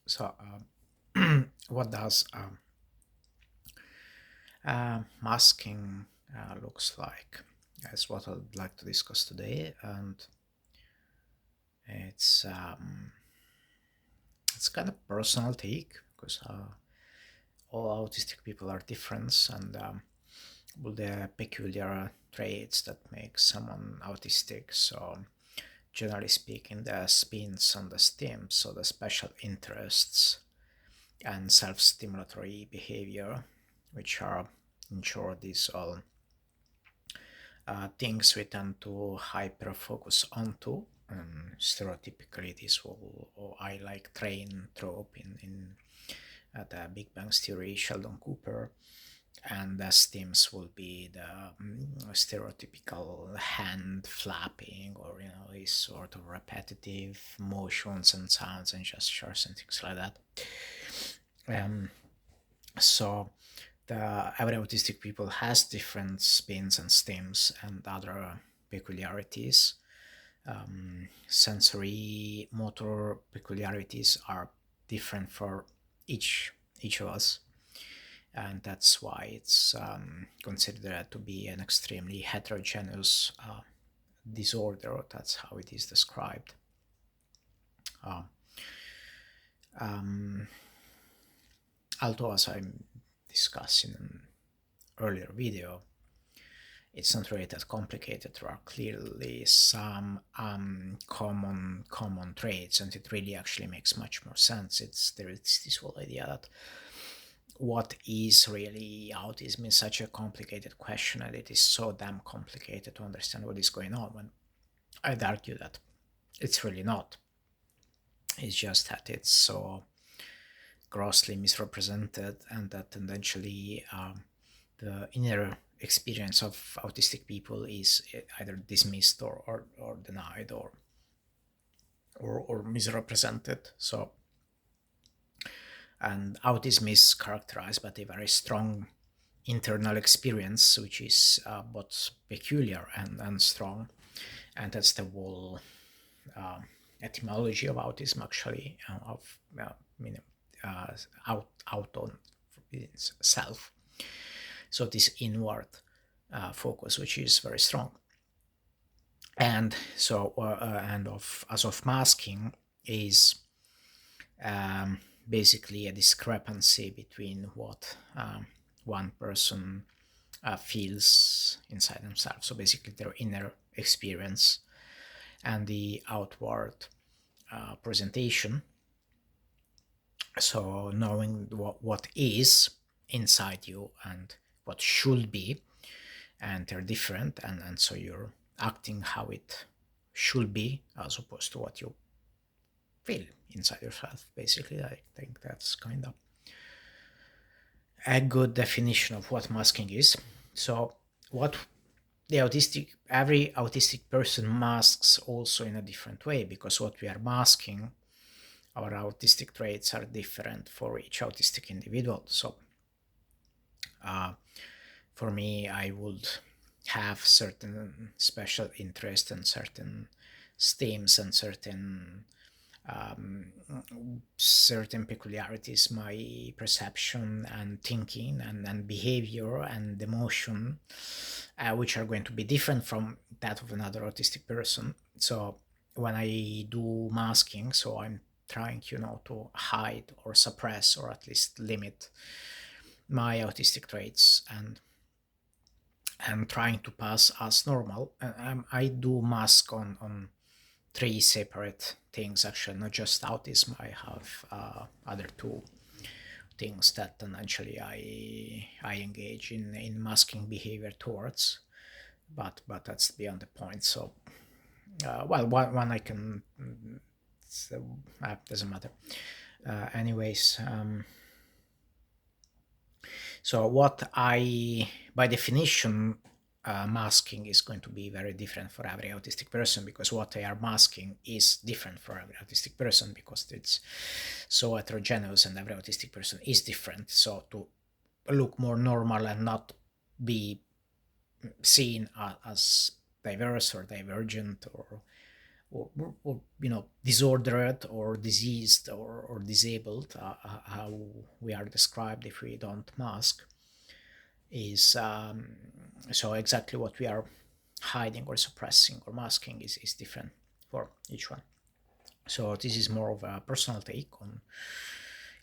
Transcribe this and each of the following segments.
So, what does masking looks like? That's what I'd like to discuss today, and it's um, it's kind of personal take because all autistic people are different, and all the peculiar traits that make someone autistic. So, generally speaking, the spins on the stems, so the special interests and self-stimulatory behavior, which are in short these all things we tend to hyper focus onto. Stereotypically, this will, or I like train trope in the Big Bang Theory, Sheldon Cooper, and the stems will be the stereotypical hand flapping, or these sort of repetitive motions and sounds and gestures and things like that. Um, so every autistic people has different spins and stems and other peculiarities. Sensory motor peculiarities are different for each of us, and that's why it's considered to be an extremely heterogeneous disorder. That's how it is described. Uh, um, Although, as I discussed in an earlier video, it's not really that complicated. There are clearly some common traits, and it really actually makes much more sense. There is this whole idea that what is really autism is such a complicated question, and it is so damn complicated to understand what is going on. When I'd argue that it's really not. It's just that it's so grossly misrepresented, and that eventually the inner experience of autistic people is either dismissed or denied or misrepresented. So, and autism is characterized by a very strong internal experience, which is both peculiar and strong, and that's the whole etymology of autism, actually, of out on self. So this inward focus, which is very strong, and so and of as of masking is basically a discrepancy between what one person feels inside themselves. So basically, their inner experience and the outward presentation. So knowing what is inside you and what should be, and they're different, and so you're acting how it should be as opposed to what you feel inside yourself. Basically, I think that's kind of a good definition of what masking is. So what every autistic person masks also in a different way, because what we are masking, our autistic traits are different for each autistic individual. So for me, I would have certain special interest and certain steams and certain peculiarities, my perception and thinking and behavior and emotion, which are going to be different from that of another autistic person. So when I do masking, so I'm trying, to hide or suppress or at least limit my autistic traits, and trying to pass as normal. I do mask on three separate things, actually, not just autism. I have other two things that eventually I engage in masking behavior towards, but that's beyond the point. So one I can, so, doesn't matter. Anyways, so what I, by definition, masking is going to be very different for every autistic person, because what they are masking is different for every autistic person, because it's so heterogeneous and every autistic person is different. So to look more normal and not be seen as diverse or divergent or or disordered or diseased or disabled, how we are described if we don't mask, is so exactly what we are hiding or suppressing or masking is different for each one. So this is more of a personal take on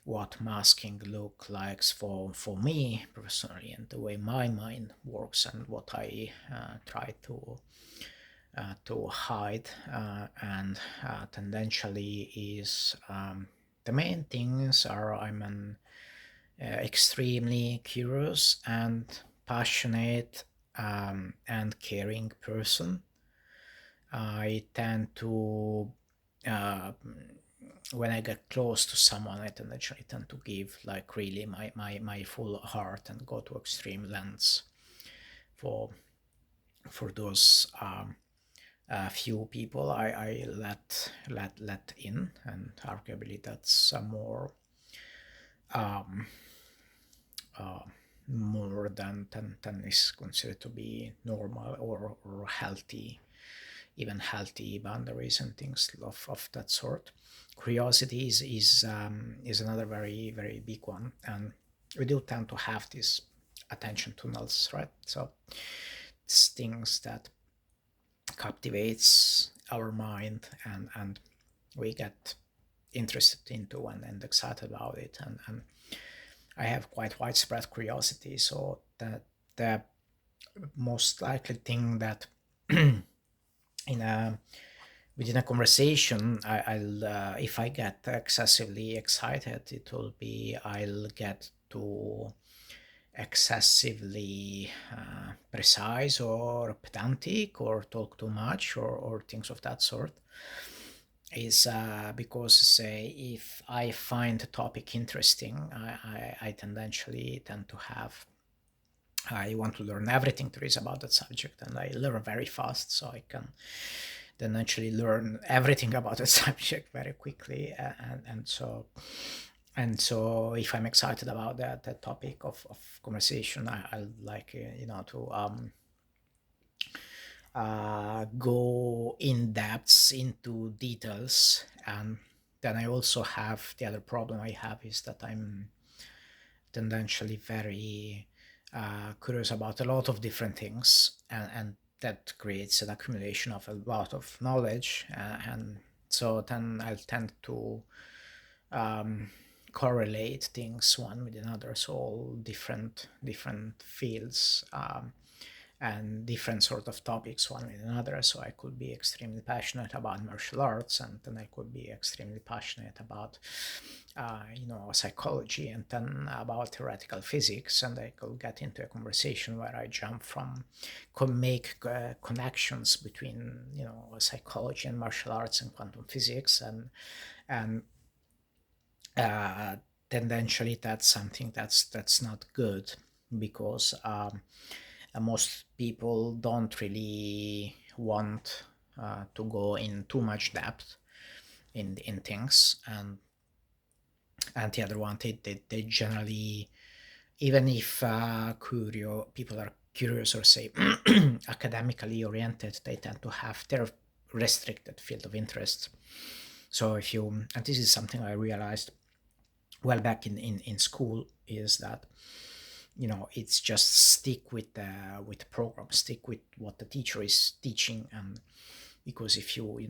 what masking look like for me personally, and the way my mind works, and what I try to hide, and tendentially is, the main things are, I'm an extremely curious and passionate, and caring person. I tend to, uh, when I get close to someone, I tend to give like really my full heart and go to extreme lengths for those few people I let in, and arguably that's a um, uh, more than is considered to be normal or healthy, even healthy boundaries and things of that sort. Curiosity is another very very big one, and we do tend to have these attention tunnels, right? So it's things that captivates our mind, and we get interested into and excited about it, and I have quite widespread curiosity, so that the most likely thing that in a within a conversation, I'll if I get excessively excited, it will be I'll get to excessively precise or pedantic or talk too much or things of that sort. Is because, say, if I find a topic interesting, I tend to have, I want to learn everything there is about that subject, and I learn very fast, so I can then actually learn everything about the subject very quickly. And so if I'm excited about that topic of conversation, I like, to go in depths into details. And then I also have, the other problem I have is that I'm tendentially very curious about a lot of different things, and that creates an accumulation of a lot of knowledge, and so then I'll tend to um, correlate things one with another, so all different fields, and different sort of topics one with another. So I could be extremely passionate about martial arts, and then I could be extremely passionate about psychology, and then about theoretical physics, and I could get into a conversation where I jump from, could make connections between psychology and martial arts and quantum physics, and uh, tendentially that's something that's not good, because most people don't really want to go in too much depth in things, and the other one, they generally, even if people are curious or say academically oriented, they tend to have their restricted field of interest. So if you, and this is something I realized well back in school, is that it's just stick with the program, stick with what the teacher is teaching, and because if you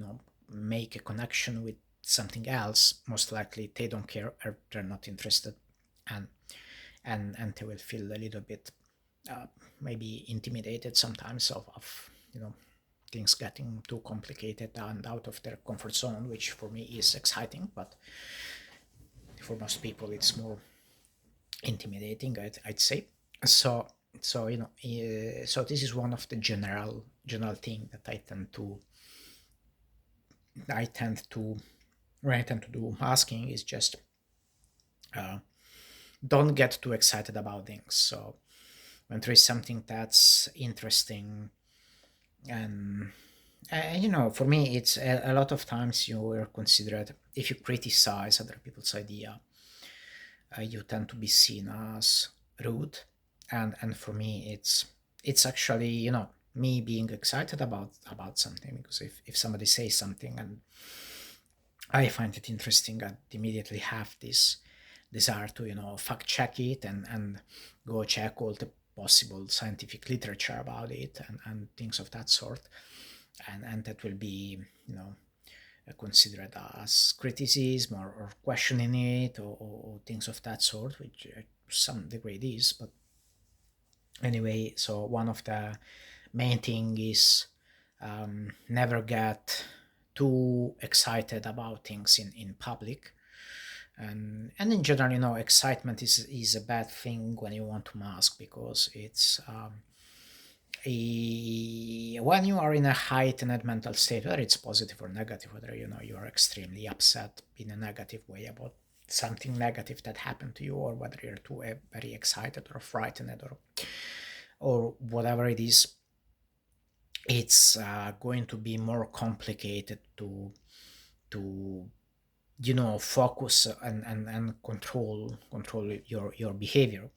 make a connection with something else, most likely they don't care, or they're not interested, and they will feel a little bit uh, maybe intimidated sometimes of things getting too complicated and out of their comfort zone, which for me is exciting, but for most people it's more intimidating, I'd say. So this is one of the general thing that I tend to when I tend to do masking, is just uh, don't get too excited about things. So when there is something that's interesting, and for me, it's a lot of times you are considered, if you criticize other people's idea, you tend to be seen as rude, and for me, it's actually, me being excited about something, because if somebody says something and I find it interesting, I immediately have this desire to fact check it and go check all the possible scientific literature about it and things of that sort, and that will be considered as criticism or questioning it, or things of that sort, which some degree it is. But anyway, so one of the main thing is never get too excited about things in public. And in general, excitement is a bad thing when you want to mask, because it's when you are in a heightened mental state, whether it's positive or negative, whether you are extremely upset in a negative way about something negative that happened to you, or whether you're too very excited or frightened, or whatever it is, it's going to be more complicated to focus and control your behavior.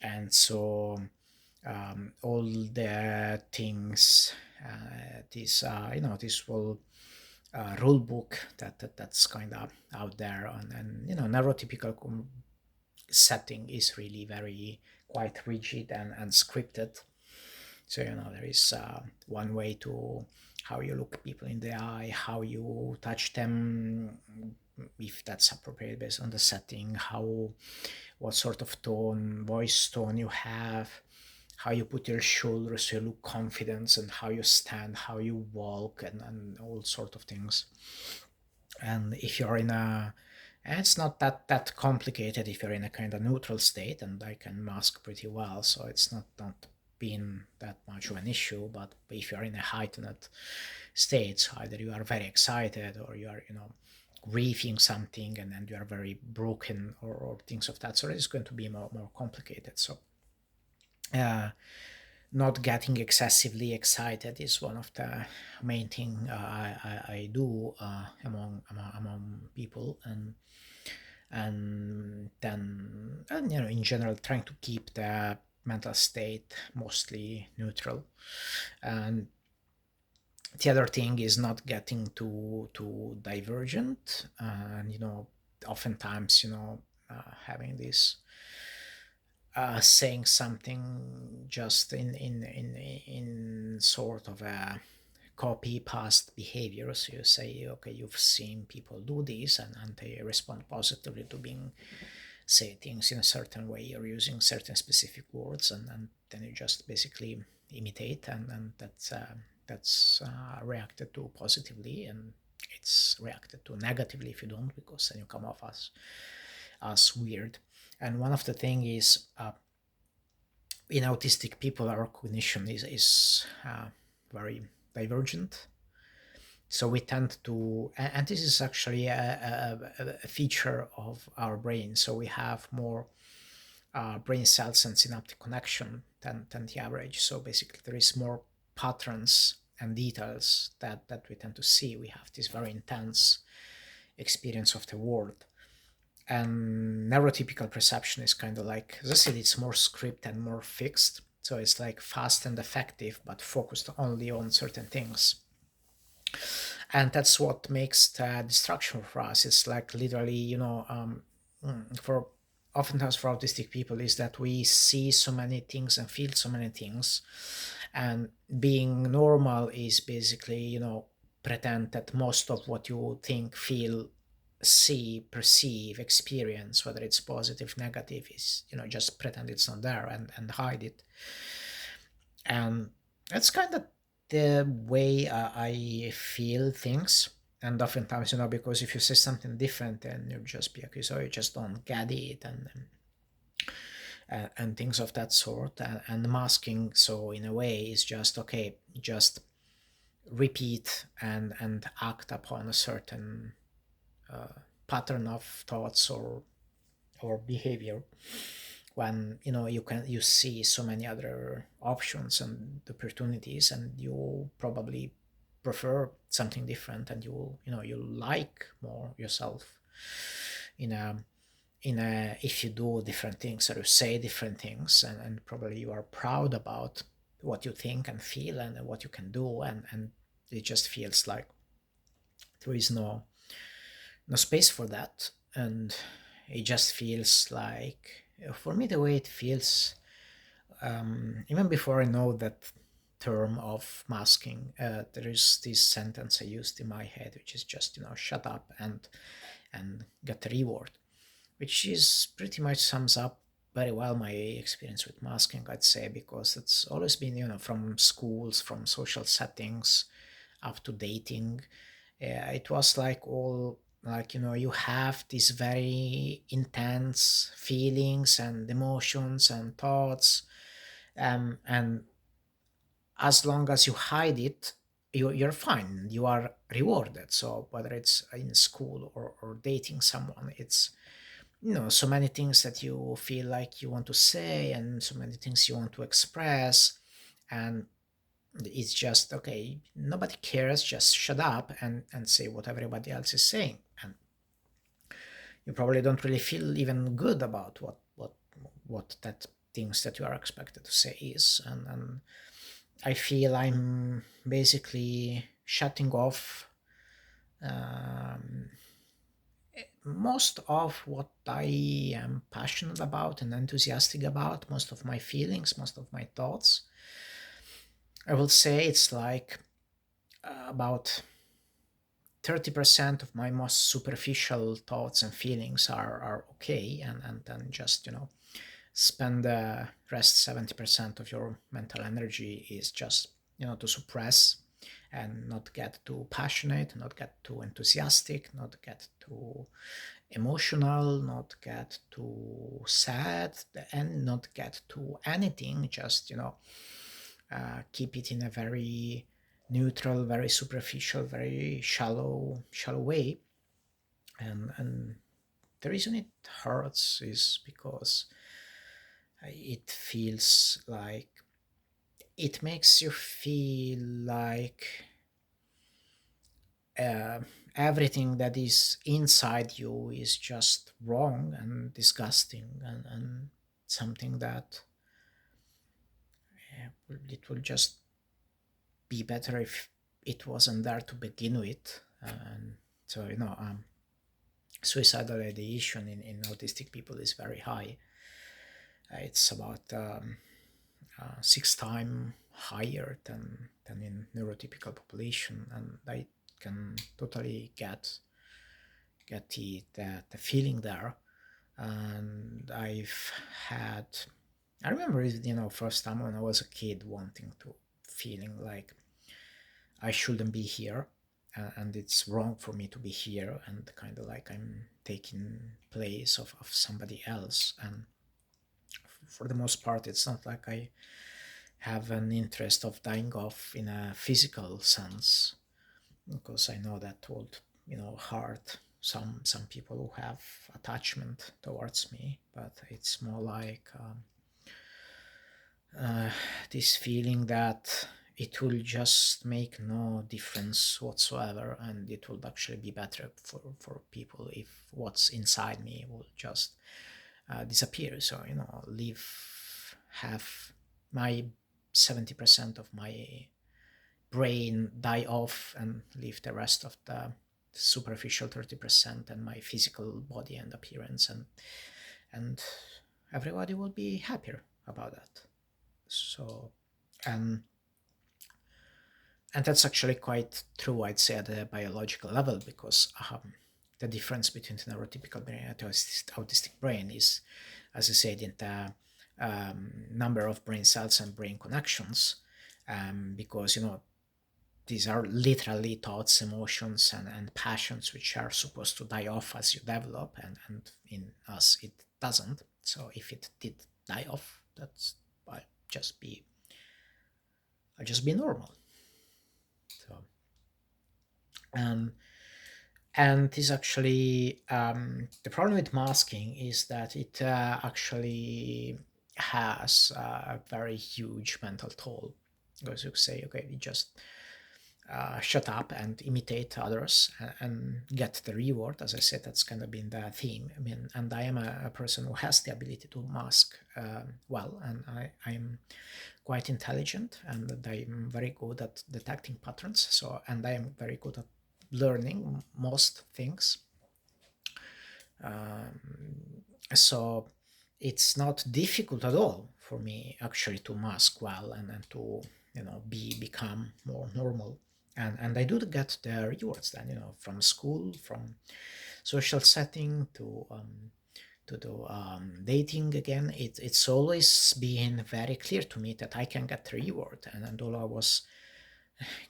And so all the things, this whole rule book that's kind of out there, and neurotypical setting is really very quite rigid and scripted. So there is one way to how you look people in the eye, how you touch them, if that's appropriate based on the setting, what sort of voice tone you have, how you put your shoulders so you look confident, and how you stand, how you walk, and all sort of things. And if you're in a and it's not that complicated if you're in a kind of neutral state, and I can mask pretty well, so it's not been that much of an issue. But if you're in a heightened state, either you are very excited, or you are grieving something, and then you are very broken, or things of that sort, it's going to be more complicated. So uh, not getting excessively excited is one of the main thing I do among people. And then in general, trying to keep the mental state mostly neutral. And the other thing is not getting too divergent, and oftentimes having this saying something just in sort of a copy past behavior. So you say, okay, you've seen people do this, and they respond positively to being say things in a certain way or using certain specific words, and then you just basically imitate, and that's reacted to positively, and it's reacted to negatively if you don't, because then you come off as weird. And one of the thing is, in autistic people, our cognition is very divergent. So we tend to, and this is actually a feature of our brain. So we have more brain cells and synaptic connection than the average. So basically, there is more patterns and details that we tend to see. We have this very intense experience of the world. And neurotypical perception is kind of like, as I said, it's more script and more fixed. So it's like fast and effective, but focused only on certain things. And that's what makes the distraction for us. It's like literally, for oftentimes for autistic people, is that we see so many things and feel so many things, and being normal is basically, pretend that most of what you think, feel, see, perceive, experience, whether it's positive, negative, is just pretend it's not there, and hide it. And that's kind of the way I feel things. And oftentimes, because if you say something different, then you'll just be accused, oh, you just don't get it, and things of that sort. And masking, so in a way, is just okay, just repeat and act upon a certain pattern of thoughts or behavior, when you see so many other options and opportunities, and you probably prefer something different, and you like more yourself in a if you do different things, or you say different things, and probably you are proud about what you think and feel and what you can do, and it just feels like there is no space for that. And it just feels like, for me, the way it feels, even before I know that term of masking, there is this sentence I used in my head, which is just, shut up and get the reward, which is pretty much sums up very well my experience with masking, I'd say, because it's always been, from schools, from social settings, up to dating. It was like all like, you have these very intense feelings and emotions and thoughts, and as long as you hide it, you're fine, you are rewarded. So whether it's in school or dating someone, it's, so many things that you feel like you want to say and so many things you want to express, and it's just okay, nobody cares, just shut up and say what everybody else is saying. And you probably don't really feel even good about what that things that you are expected to say is. And I feel I'm basically shutting off, um, most of what I am passionate about and enthusiastic about, most of my feelings, most of my thoughts. I will say it's like, about 30% of my most superficial thoughts and feelings are okay, and then just, spend the rest 70% of your mental energy is just, to suppress and not get too passionate, not get too enthusiastic, not get too emotional, not get too sad, and not get to anything. Just, keep it in a very neutral, very superficial, very shallow way. And the reason it hurts is because it feels like, it makes you feel like, uh, everything that is inside you is just wrong and disgusting, and something that, it will just be better if it wasn't there to begin with. And so, suicidal ideation in autistic people is very high. It's about, 6 times higher than in neurotypical population, and I can totally get the feeling there. And I remember, first time when I was a kid, wanting to, feeling like I shouldn't be here, and it's wrong for me to be here, and kind of like I'm taking place of somebody else. And for the most part, it's not like I have an interest of dying off in a physical sense, because I know that would, hurt some people who have attachment towards me. But it's more like, uh, this feeling that it will just make no difference whatsoever, and it would actually be better for people if what's inside me will just, disappear. So, have my 70% of my brain die off and leave the rest of the superficial 30% and my physical body and appearance, and everybody will be happier about that. So, and and that's actually quite true, I'd say, at a biological level, because, the difference between the neurotypical brain and the autistic brain is, as I said, in the, number of brain cells and brain connections, because, these are literally thoughts, emotions, and passions, which are supposed to die off as you develop, and in us it doesn't. So if it did die off, that's, I'll just be I'll just be normal. So, um, and this actually, the problem with masking is that it, actually has a very huge mental toll, because you say, okay, we just, shut up and imitate others and get the reward. As I said, that's kind of been the theme. I mean, and I am a person who has the ability to mask well, and I'm quite intelligent, and I'm very good at detecting patterns. So, and I am very good at learning most things. So it's not difficult at all for me actually to mask well and to become more normal, and I do get the rewards then, from school, from social setting, to do dating again. It's always been very clear to me that I can get the reward, and all I was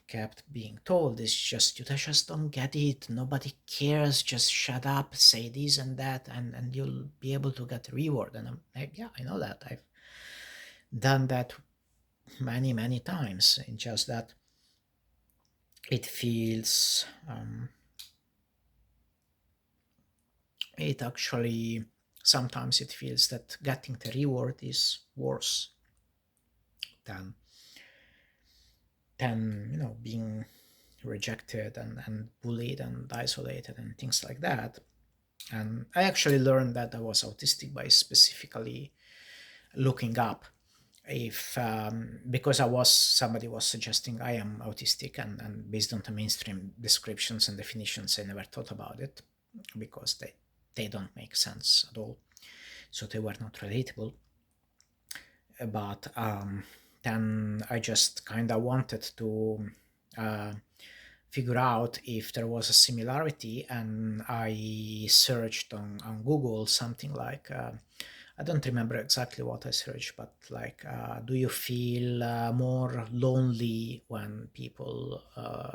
kept being told is just, you just don't get it, nobody cares, just shut up, say this and that, and you'll be able to get a reward. And I'm like, yeah, I know that, I've done that many times. It's just that it feels it actually sometimes it feels that getting the reward is worse than being rejected and bullied and isolated and things like that. And I actually learned that I was autistic by specifically looking up if because somebody was suggesting I am autistic, and based on the mainstream descriptions and definitions, I never thought about it because they don't make sense at all, so they were not relatable. But then I just kind of wanted to uh, figure out if there was a similarity, and I searched on Google something like I don't remember exactly what I searched, but like, do you feel more lonely when people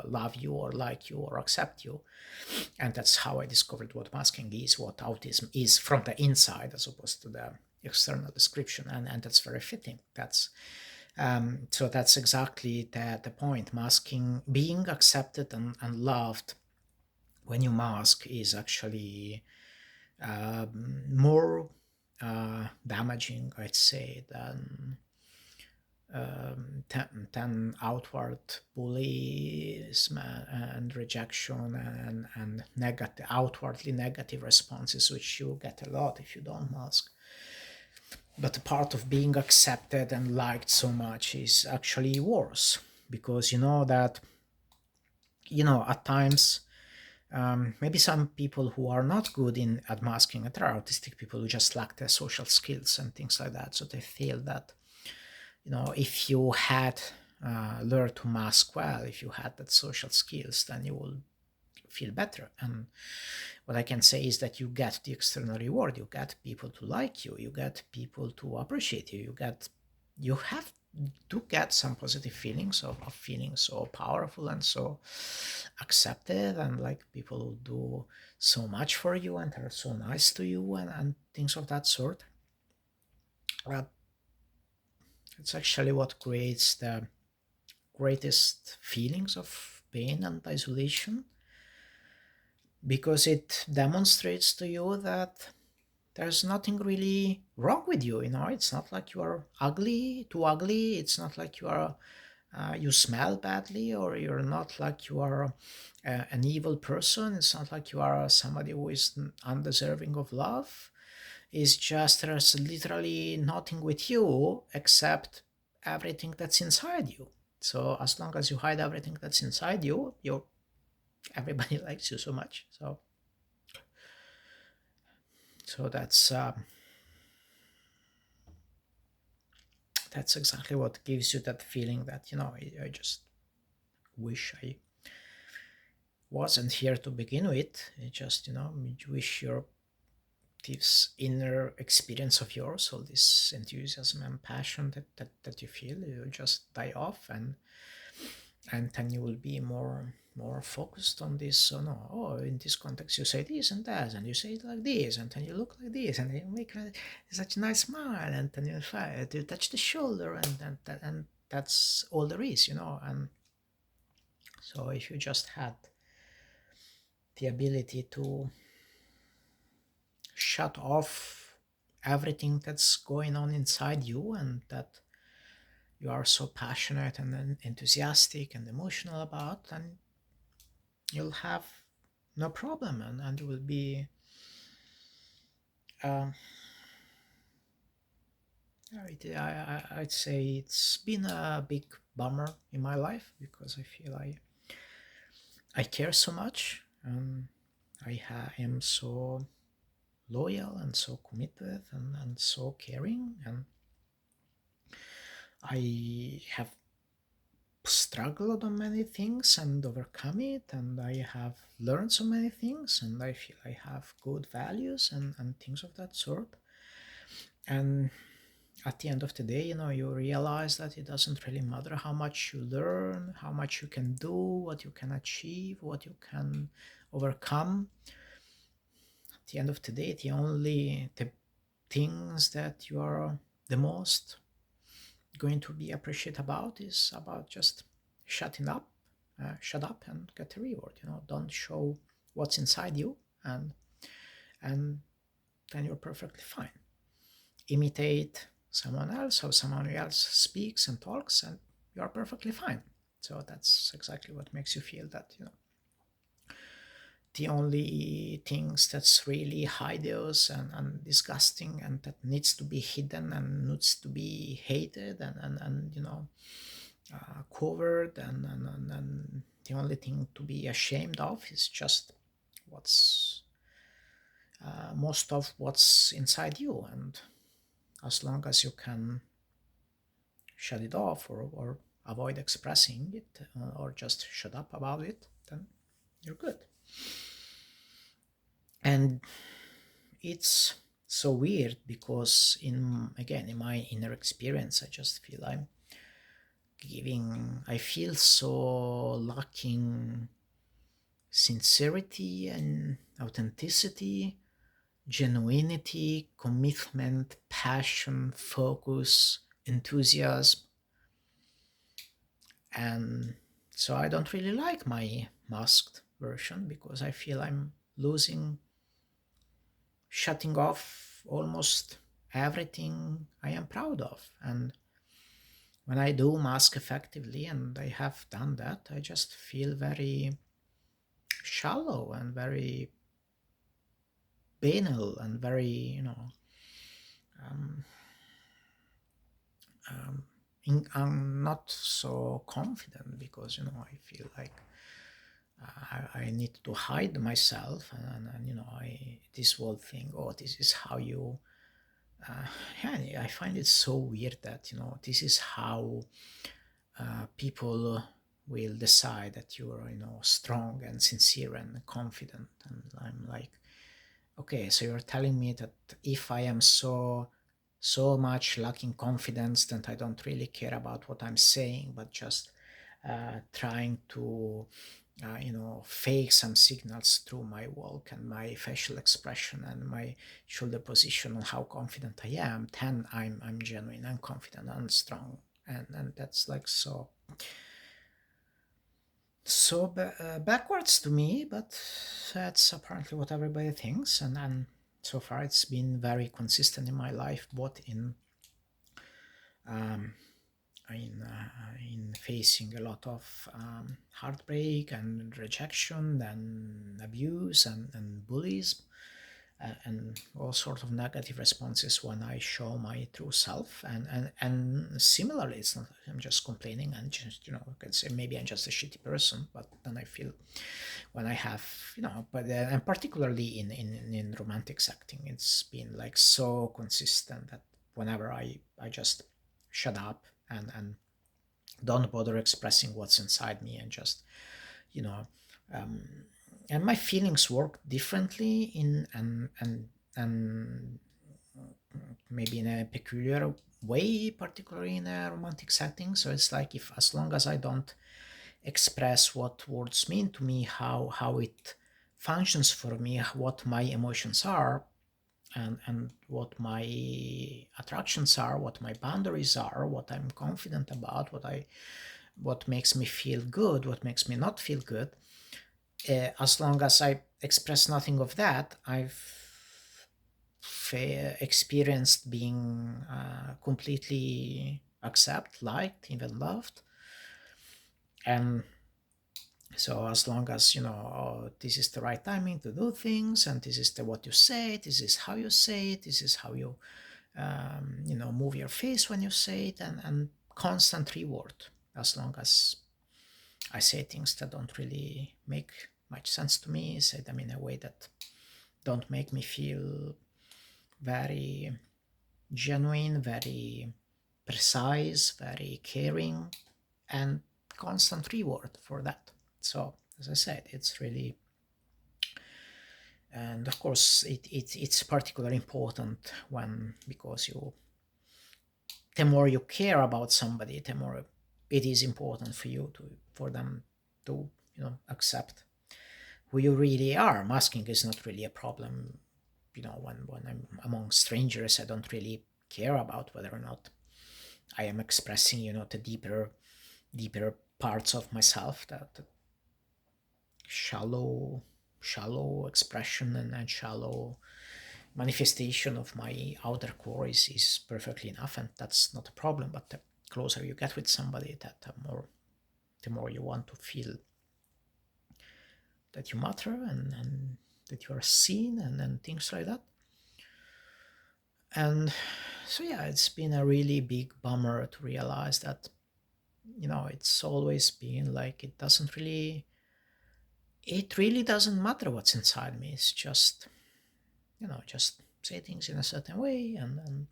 love you or like you or accept you? And that's how I discovered what masking is, what autism is from the inside as opposed to the external description, and that's very fitting. So that's exactly the point. Masking, being accepted and loved when you mask is actually more damaging, I'd say, than outward bullying and rejection and outwardly negative responses, which you get a lot if you don't mask. But the part of being accepted and liked so much is actually worse, because you know that, at times, maybe some people who are not good in at masking, there are autistic people who just lack their social skills and things like that, so they feel that, if you had learned to mask well, if you had that social skills, then you will feel better. And what I can say is that you get the external reward, you get people to like you, you get people to appreciate you, you have to get some positive feelings of feeling so powerful and so accepted, and like people who do so much for you and are so nice to you, and things of that sort. uh, it's actually what creates the greatest feelings of pain and isolation, because it demonstrates to you that there's nothing really wrong with you. It's not like you are too ugly. It's not like you smell badly, or you're not like you are an evil person. It's not like you are somebody who is undeserving of love. It's just there's literally nothing with you except everything that's inside you. So as long as you hide everything that's inside you, everybody likes you so much. So that's exactly what gives you that feeling that, I just wish I wasn't here to begin with. I just, you wish your this inner experience of yours, all this enthusiasm and passion that you feel, it will just die off, and then you will be more focused on this. So no, in this context you say this and that, and you say it like this, and then you look like this, and you make such a nice smile, and then you touch the shoulder, and that's all there is. And so if you just had the ability to shut off everything that's going on inside you, and that you are so passionate and then enthusiastic and emotional about, then you'll have no problem, and you will be um, I'd say it's been a big bummer in my life because I feel I care so much. Am so loyal and so committed and so caring, and I have struggled on many things and overcome it, and I have learned so many things, and I feel I have good values and things of that sort. And at the end of the day, you realize that it doesn't really matter how much you learn, how much you can do, what you can achieve, what you can overcome. At the end of the day, the things that you are the most going to be appreciated about is about just shutting up, shut up and get a reward. Don't show what's inside you, and then you're perfectly fine. Imitate someone else, how someone else speaks and talks, and you're perfectly fine. So that's exactly what makes you feel that the only things that's really hideous and disgusting and that needs to be hidden and needs to be hated and covered and the only thing to be ashamed of is just what's most of what's inside you. And as long as you can shut it off or avoid expressing it, or just shut up about it, then you're good. And it's so weird because in my inner experience, I just feel I feel so lacking sincerity and authenticity, genuinity, commitment, passion, focus, enthusiasm. And so I don't really like my masked version because I feel I'm losing, shutting off almost everything I am proud of. And when I do mask effectively, and I have done that, I just feel very shallow and very banal and very, um, I'm not so confident because, I feel like I need to hide myself, and this whole thing, oh, this is how you, yeah, I find it so weird that, this is how people will decide that you're, strong and sincere and confident. And I'm like, okay, so you're telling me that if I am so much lacking confidence that I don't really care about what I'm saying, but just trying to fake some signals through my walk and my facial expression and my shoulder position on how confident I am, then I'm genuine and confident and strong. And that's like backwards to me, but that's apparently what everybody thinks. And so far it's been very consistent in my life, both um, in facing a lot of heartbreak and rejection and abuse and bullies, and all sorts of negative responses when I show my true self. And similarly, it's not I'm just complaining and just I can say maybe I'm just a shitty person, but then I feel when I have but and particularly in romantic acting, it's been like so consistent that whenever I just shut up and don't bother expressing what's inside me and just you know um, and my feelings work differently in and maybe in a peculiar way, particularly in a romantic setting. So it's like, if as long as I don't express what words mean to me, how it functions for me, what my emotions are, and what my attractions are, what my boundaries are, what I'm confident about, what makes me feel good, what makes me not feel good. As long as I express nothing of that, I've experienced being completely accept, liked, even loved. And so as long as this is the right timing to do things, and this is the what you say, this is how you say it, this is how you move your face when you say it, and constant reward. As long as I say things that don't really make much sense to me, say them in a way that don't make me feel very genuine, very precise, very caring, and constant reward for that. So, as I said, it's really, and of course, it's particularly important when, because the more you care about somebody, the more it is important for you for them to accept who you really are. Masking is not really a problem. When I'm among strangers, I don't really care about whether or not I am expressing the deeper parts of myself, that shallow shallow expression and shallow manifestation of my outer core is perfectly enough, and that's not a problem. But the closer you get with somebody, that the more you want to feel that you matter, and that you are seen, and things like that. And so yeah, it's been a really big bummer to realize that it's always been like, it really doesn't matter what's inside me. It's just say things in a certain way, and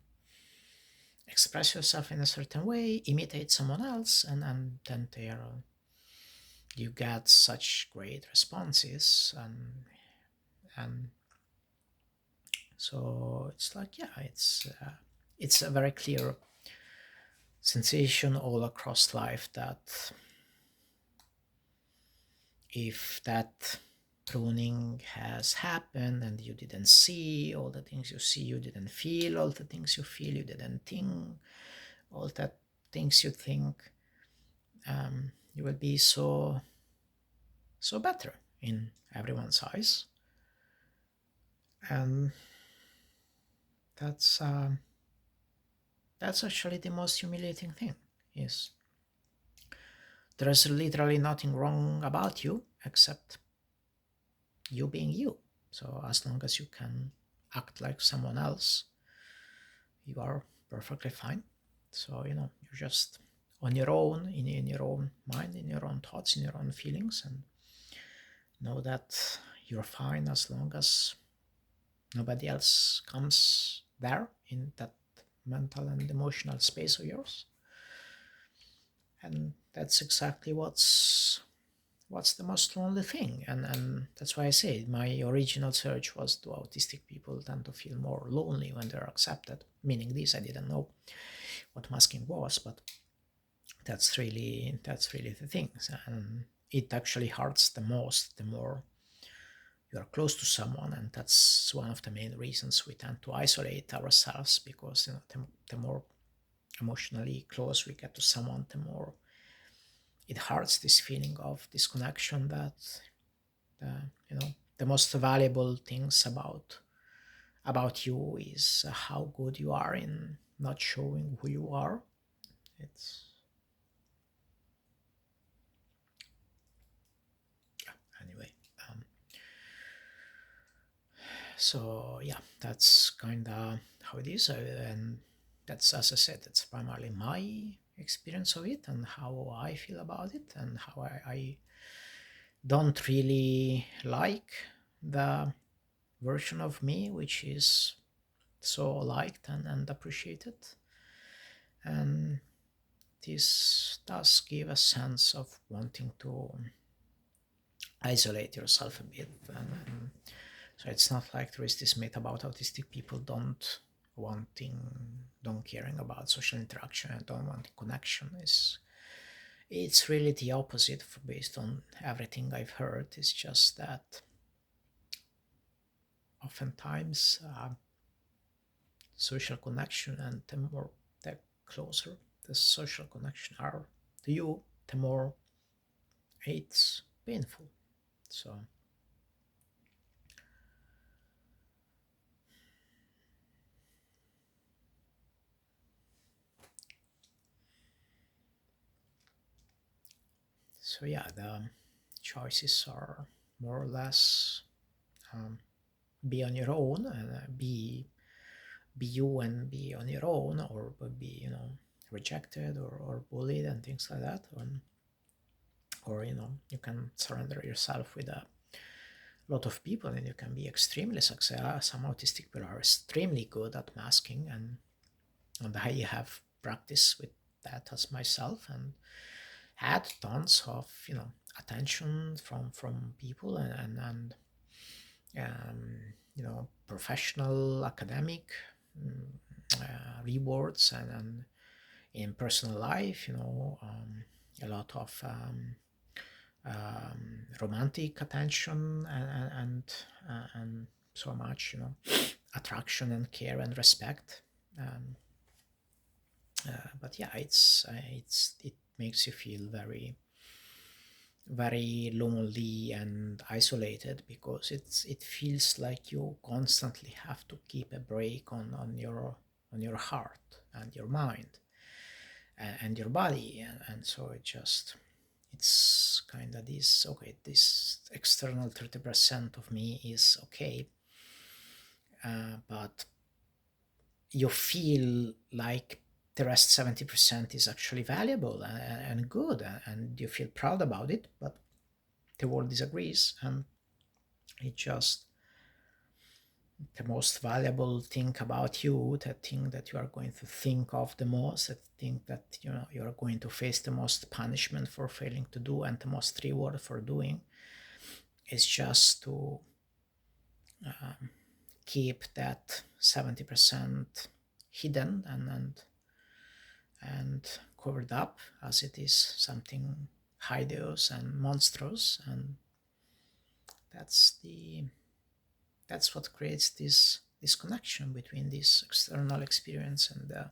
express yourself in a certain way, imitate someone else, and then you get such great responses. And so it's like, yeah, it's a very clear sensation all across life that if that pruning has happened and you didn't see all the things you see, you didn't feel all the things you feel, you didn't think all the things you think, you will be so better in everyone's eyes. And that's that's actually the most humiliating thing, is there's literally nothing wrong about you except you being you. So as long as you can act like someone else, you are perfectly fine. So you're just on your own, in your own mind, in your own thoughts, in your own feelings, and know that you're fine as long as nobody else comes there in that mental and emotional space of yours. And that's exactly what's the most lonely thing. And that's why I say my original search was, do autistic people tend to feel more lonely when they're accepted? Meaning this, I didn't know what masking was, but that's really the thing. And it actually hurts the most the more you are close to someone, and that's one of the main reasons we tend to isolate ourselves, because the more emotionally close we get to someone, the more it hurts this feeling of disconnection, that the the most valuable things about you is how good you are in not showing who you are. It's anyway. um, so yeah, that's kind of how it is. And that's, as I said, that's primarily my experience of it and how I feel about it, and how I don't really like the version of me which is so liked and appreciated. And this does give a sense of wanting to isolate yourself a bit. And so it's not like there is this myth about autistic people don't caring about social interaction and don't want connection. It's really the opposite, based on everything I've heard. It's just that oftentimes social connection, and the closer the social connection are to you, the more it's painful. So So yeah, the choices are more or less um, be on your own, and be you and be on your own, or be, rejected, or bullied and things like that. Or you can surrender yourself with a lot of people, and you can be extremely successful. Some autistic people are extremely good at masking, and I have practice with that as myself, and had tons of attention from people, and professional, academic, mm, rewards, and in personal life, a lot of romantic attention, and so much, attraction and care and respect. Um, but yeah, it makes you feel very, very lonely and isolated, because it feels like you constantly have to keep a break on your heart and your mind, and your body, and so it's kind of this, okay, this external 30% of me is okay, but you feel like the rest 70% is actually valuable and good, and you feel proud about it, but the world disagrees, and it just the most valuable thing about you, the thing that you are going to think of the most, the thing that you are going to face the most punishment for failing to do and the most reward for doing, is just to keep that 70% hidden, and covered up, as it is something hideous and monstrous. And that's the that's what creates this connection between this external experience and the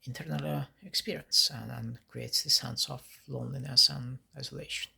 internal experience, and creates this sense of loneliness and isolation.